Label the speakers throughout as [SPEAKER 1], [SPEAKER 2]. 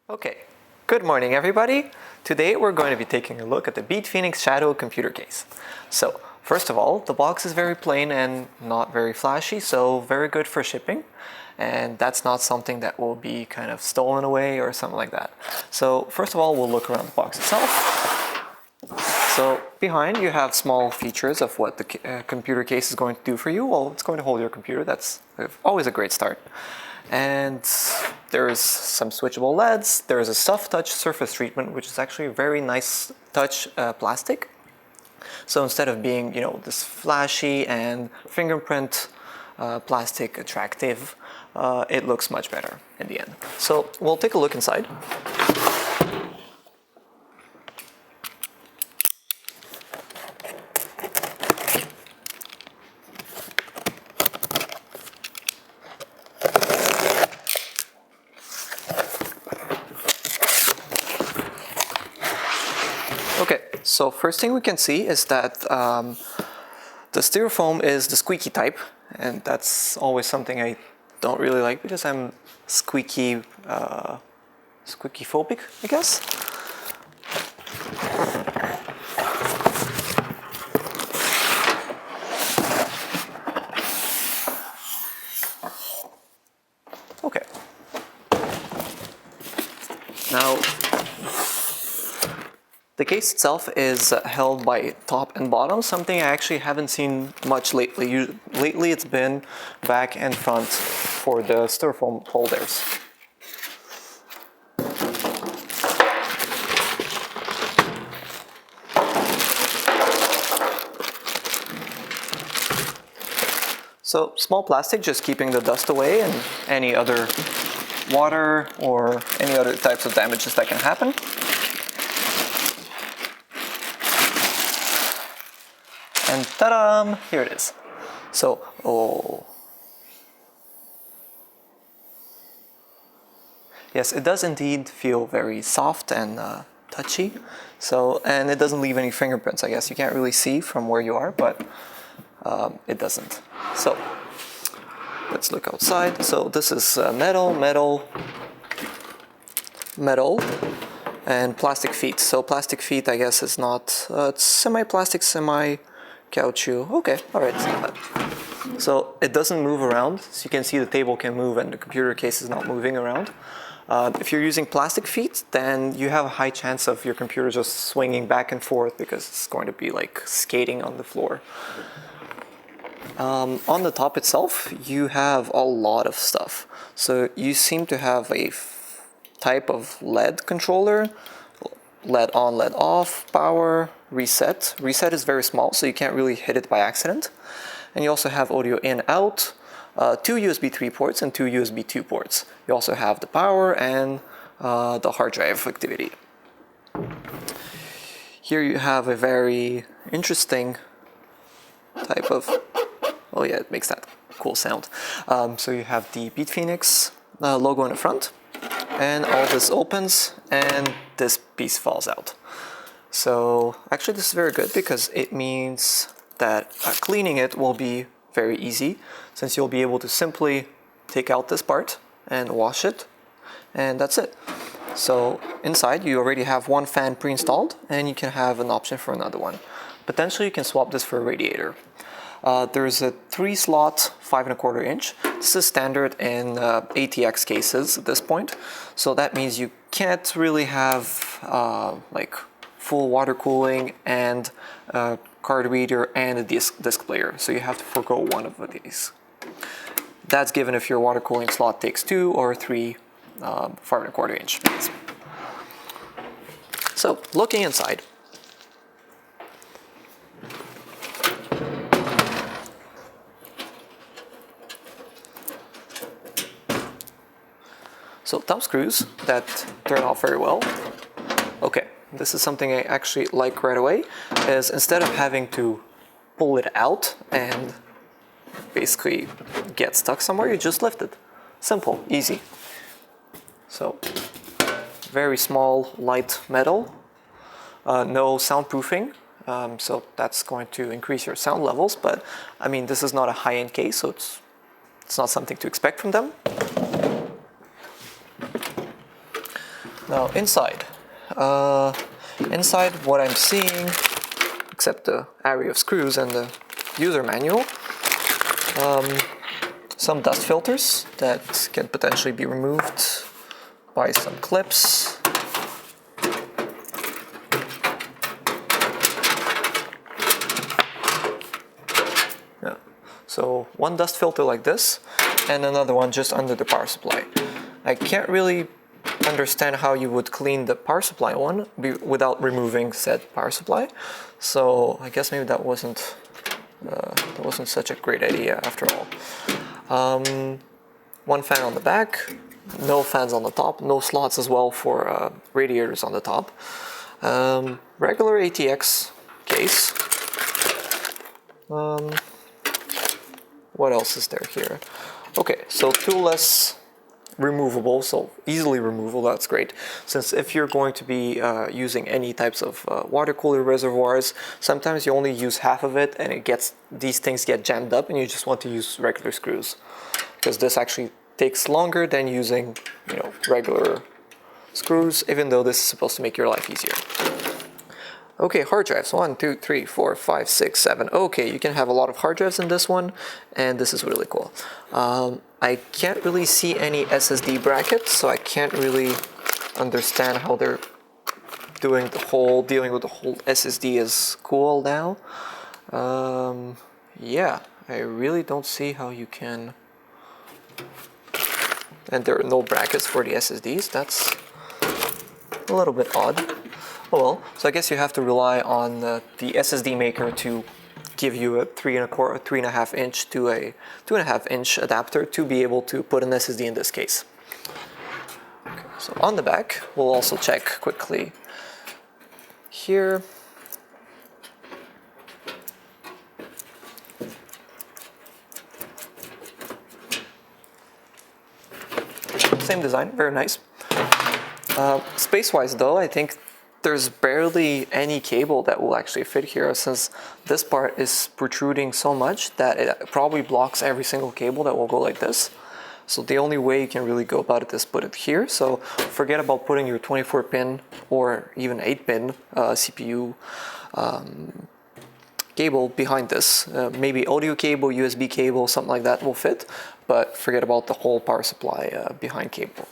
[SPEAKER 1] Okay, good morning everybody. Today we're going to be taking a look at the Bitfenix Shadow computer case. So first of all, the box is very plain and not very flashy, so very good for shipping. And that's not something that will be kind of stolen away or something like that. So first of all, we'll look around the box itself. So behind you have small features of what the computer case is going to do for you. Well, it's going to hold your computer. That's always a great start. And there's some switchable LEDs. There's a soft touch surface treatment, which is actually a very nice touch plastic. So instead of being, this flashy and fingerprint plastic attractive, it looks much better in the end. So we'll take a look inside. Okay, so first thing we can see is that the styrofoam is the squeaky type, and that's always something I don't really like because I'm squeaky phobic, I guess. Okay. Now, the case itself is held by top and bottom, something I actually haven't seen much lately. Lately it's been back and front for the styrofoam holders. So small plastic, just keeping the dust away and any other water or any other types of damages that can happen. And ta-da! Here it is. So, yes, it does indeed feel very soft and touchy. So, and it doesn't leave any fingerprints. I guess you can't really see from where you are, but it doesn't. So, let's look outside. So this is metal, and plastic feet. So plastic feet, I guess, is not. It's semi-plastic, semi-caoutchouc. Okay, all right, it's not bad. So it doesn't move around. So you can see the table can move and the computer case is not moving around. If you're using plastic feet, then you have a high chance of your computer just swinging back and forth because it's going to be like skating on the floor. On the top itself, you have a lot of stuff. So you seem to have a type of LED controller, LED on, LED off, power, reset. Reset is very small, so you can't really hit it by accident. And you also have audio in, out, 2 USB 3 ports and 2 USB 2 ports. You also have the power and the hard drive activity. Here you have a very interesting type of, oh yeah, it makes that cool sound. So you have the Bitfenix logo in the front, and all this opens and this piece falls out. So actually this is very good because it means that cleaning it will be very easy, since you'll be able to simply take out this part and wash it, and that's it. So inside you already have one fan pre-installed, and you can have an option for another one. Potentially you can swap this for a radiator. There's a 3-slot 5¼ inch. This is standard in ATX cases at this point. So that means you can't really have like full water cooling and card reader and a disc player. So you have to forego one of these. That's given if your water cooling slot takes 2 or 3 5¼ inch fans. So looking inside. So thumb screws that turn off very well. Okay, this is something I actually like right away, is instead of having to pull it out and basically get stuck somewhere, you just lift it. Simple, easy. So very small, light metal, no soundproofing, so that's going to increase your sound levels, but I mean, this is not a high-end case, so it's not something to expect from them. Now inside. Inside what I'm seeing, except the area of screws and the user manual, some dust filters that can potentially be removed by some clips. Yeah. So one dust filter like this, and another one just under the power supply. I can't really understand how you would clean the power supply one without removing said power supply. So I guess maybe that wasn't such a great idea after all. One fan on the back, no fans on the top, no slots as well for radiators on the top. Regular ATX case. What else is there here? Okay, so toolless, removable, so easily removable, that's great. Since if you're going to be using any types of water cooler reservoirs, sometimes you only use half of it and these things get jammed up and you just want to use regular screws. Because this actually takes longer than using, regular screws, even though this is supposed to make your life easier. Okay, hard drives, 1, 2, 3, 4, 5, 6, 7. Okay, you can have a lot of hard drives in this one, and this is really cool. I can't really see any SSD brackets, so I can't really understand how they're dealing with the whole SSD is cool now. Yeah, I really don't see how you can. And there are no brackets for the SSDs. That's a little bit odd. Oh well, so I guess you have to rely on the SSD maker to give you a 3.25 inch to a 2.5 inch adapter to be able to put an SSD in this case. Okay, so on the back, we'll also check quickly here. Same design, very nice. Space-wise though, I think there's barely any cable that will actually fit here, since this part is protruding so much that it probably blocks every single cable that will go like this. So the only way you can really go about it is put it here. So forget about putting your 24-pin or even 8-pin CPU cable behind this. Maybe audio cable, USB cable, something like that will fit, but forget about the whole power supply behind cable.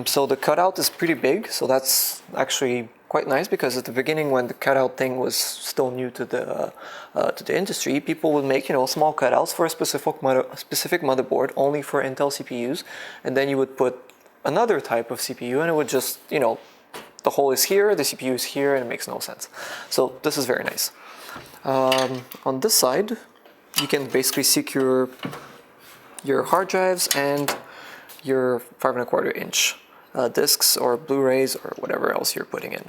[SPEAKER 1] So the cutout is pretty big, so that's actually quite nice, because at the beginning, when the cutout thing was still new to the industry, people would make small cutouts for a specific motherboard only for Intel CPUs, and then you would put another type of CPU, and it would just the hole is here, the CPU is here, and it makes no sense. So this is very nice. On this side, you can basically secure your hard drives and your 5.25 inch discs or Blu-rays or whatever else you're putting in.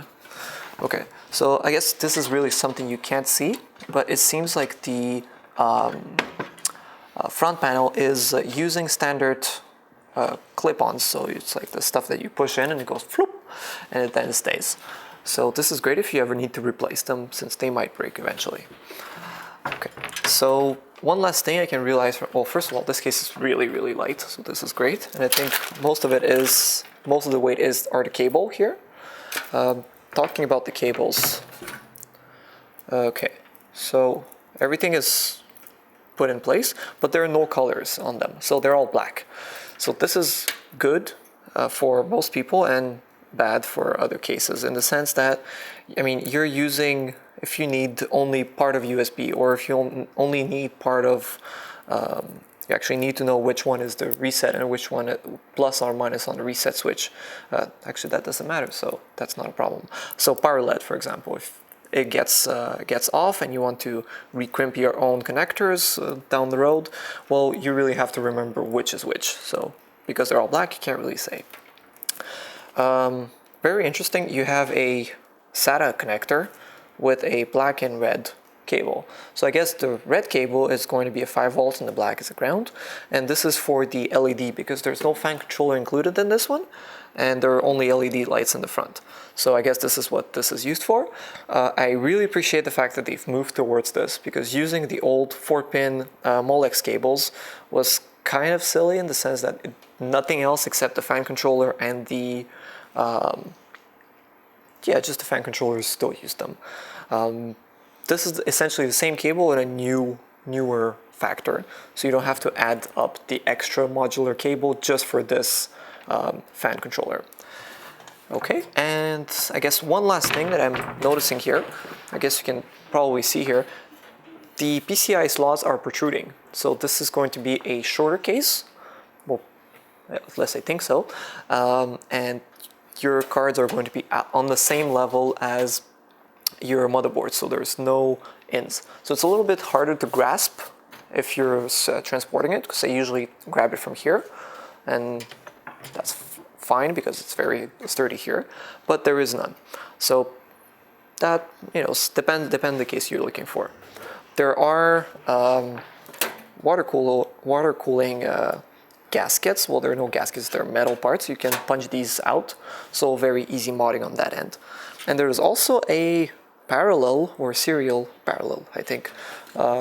[SPEAKER 1] Okay, so I guess this is really something you can't see, but it seems like the front panel is using standard clip-ons, so it's like the stuff that you push in and it goes floop, and it then stays. So this is great if you ever need to replace them, since they might break eventually. Okay, so one last thing I can realize, well, first of all, this case is really, really light, so this is great. And I think most of the weight are the cable here. Talking about the cables. Okay, so everything is put in place, but there are no colors on them, so they're all black. So this is good for most people and bad for other cases, in the sense that, you're using, if you need only part of USB, or if you only need part of, you actually need to know which one is the reset and which one plus or minus on the reset switch. Actually, that doesn't matter, so that's not a problem. So power LED, for example, if it gets off and you want to recrimp your own connectors down the road, well, you really have to remember which is which. So because they're all black, you can't really say. Very interesting, you have a SATA connector with a black and red cable. So I guess the red cable is going to be a 5 volts and the black is a ground. And this is for the LED, because there's no fan controller included in this one, and there are only LED lights in the front. So I guess this is what this is used for. I really appreciate the fact that they've moved towards this, because using the old 4-pin Molex cables was kind of silly, in the sense that nothing else except the fan controller and the yeah, just the fan controllers still use them. This is essentially the same cable in a newer factor, so you don't have to add up the extra modular cable just for this fan controller. Okay, and I guess one last thing that I'm noticing here, I guess you can probably see here, the PCI slots are protruding. So this is going to be a shorter case, well, at least I think so, and your cards are going to be on the same level as your motherboard, so there's no ins. So it's a little bit harder to grasp if you're transporting it, because I usually grab it from here, and that's fine because it's very sturdy here, but there is none. So that, you know, depend the case you're looking for. There are water cooling gaskets. Well, there are no gaskets, they're metal parts. You can punch these out, so very easy modding on that end. And there's also a parallel or serial parallel, I think,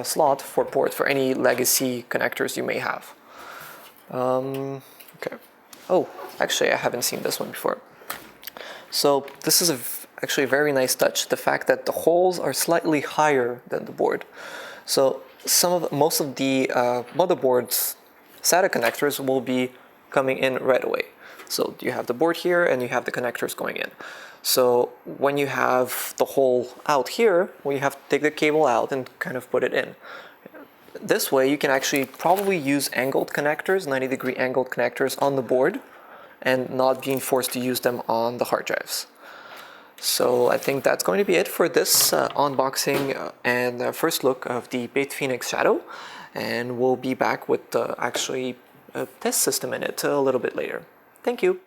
[SPEAKER 1] slot for port for any legacy connectors you may have. Okay. Oh, actually, I haven't seen this one before. So this is actually a very nice touch. The fact that the holes are slightly higher than the board. So most of the motherboard's SATA connectors will be coming in right away. So you have the board here and you have the connectors going in. So when you have the hole out here, well, you have to take the cable out and kind of put it in. This way you can actually probably use angled connectors, 90-degree angled connectors on the board, and not being forced to use them on the hard drives. So I think that's going to be it for this unboxing and first look of the Bitfenix Shadow, and we'll be back with actually a test system in it a little bit later. Thank you!